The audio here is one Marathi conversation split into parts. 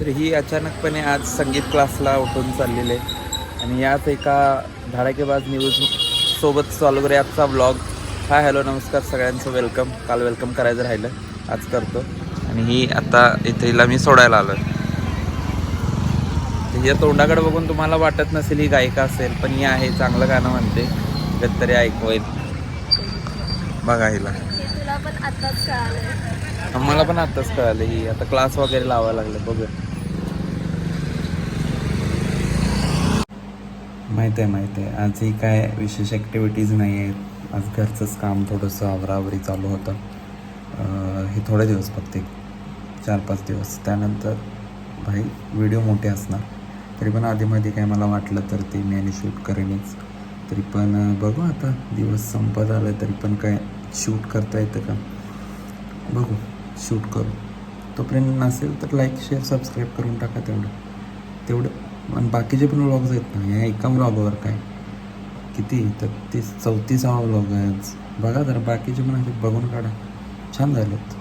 तर ही अचानकपणे आज संगीत क्लासला उठून चाललेले आणि याच एका धडाकेबाज न्यूज सोबत चालू करूया आजचा ब्लॉग. हाय हॅलो नमस्कार सगळ्यांचं वेलकम. काल वेलकम करायचं राहिलं, आज करतो. आणि ही आता इथे हिला मी सोडायला आलो आहे. तिच्या तोंडाकडे बघून तुम्हाला वाटत नसेल ही गायिका असेल, पण ही आहे, चांगलं गाणं म्हणते, कधीतरी ऐकवेल. बघा हिला. तुला पण आताच कळालं? आम्हाला पण आत्ताच कळालं. ही आता क्लास वगैरे लावायला लागले. बघूया. माहीत आहे आजही काय विशेष ॲक्टिव्हिटीज नाही आहेत. आज घरचंच काम थोडंसं आवराआवरी चालू होतं. हे थोडे दिवस, फक्त 4-5 दिवस. त्यानंतर भाई व्हिडिओ मोठे असणार. तरी पण आधीमध्ये काय मला वाटलं तर ते मी आणि शूट करेनच. तरी पण बघू आता, दिवस संपत आलं तरी पण काय शूट करता येतं का बघू, शूट करू. तोपर्यंत नसेल तर लाईक शेअर सबस्क्राईब करून टाका. तेवढं आणि बाकीचे पण व्लॉग्स आहेत ना. ह्या एका व्लॉगवर काय किती 34वा व्लॉग आहे आज. बघा जरा बाकीचे पण असे बघून काढा, छान झालेत.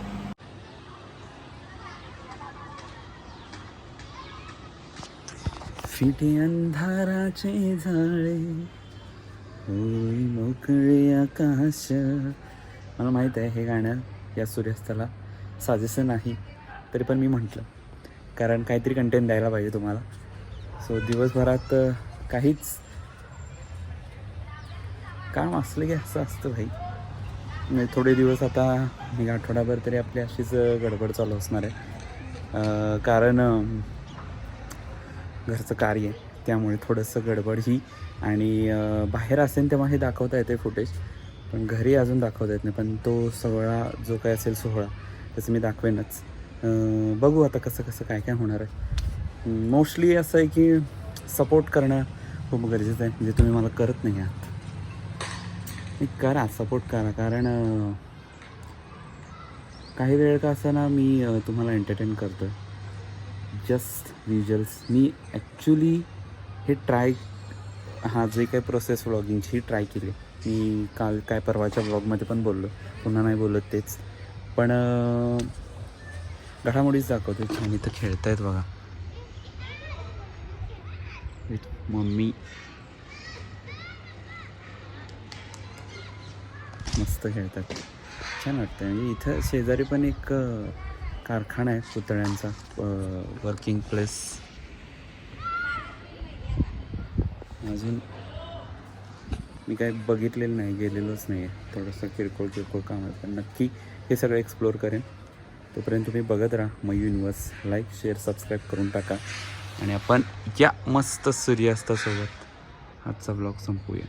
फिटे अंधाराचे झाळे होई मोकळे आकाश. मला माहीत आहे हे गाणं या सूर्यास्ताला साजेसं नाही, तरी पण मी म्हटलं, कारण काहीतरी कंटेंट द्यायला पाहिजे तुम्हाला. सो दिवसभरात काहीच काम असलं की असं असतं भाई. म्हणजे थोडे दिवस आता एक आठवडाभर तरी आपली अशीच गडबड चालू असणार आहे. कारण घरचं कार्य आहे, त्यामुळे थोडंसं गडबड ही. आणि बाहेर असेल तेव्हा हे दाखवता येते फुटेज, पण घरी अजून दाखवता येत नाही. पण तो सगळा जो काय असेल सोहळा तसं मी दाखवेनच. बघू आता कसं काय होणार आहे. मोस्टली असं आहे की सपोर्ट करणं खूप गरजेचं आहे. म्हणजे तुम्ही मला करत नाही आहात, करा, सपोर्ट करा. कारण काही वेळ का असं ना, मी तुम्हाला एंटरटेन करतो आहे. Just visuals. मी ॲक्च्युली हे जे काही प्रोसेस व्लॉगिंगची ही ट्राय केली. मी काल काय परवाच्या व्लॉगमध्ये पण बोललो, पुन्हा नाही बोलत तेच. पण घडामोडीच दाखवतो. आणि इथं खेळत आहेत बघा मम्मी, मस्त खेळतात, छान वाटतं. म्हणजे इथं शेजारी पण एक कारखाना आहे पुतळ्यांचा, वर्किंग प्लेस. अजून मी काय बघितलेलं नाही, गेलेलोच नाही आहे. थोडंसं किरकोळ काम आहे, पण नक्की हे सगळं एक्सप्लोअर करेन. तोपर्यंत तुम्ही बघत राहा mu universe. Like share subscribe करून टाका. आणि आपण या मस्त सूर्यास्तासोबत आजचा ब्लॉग संपवूया.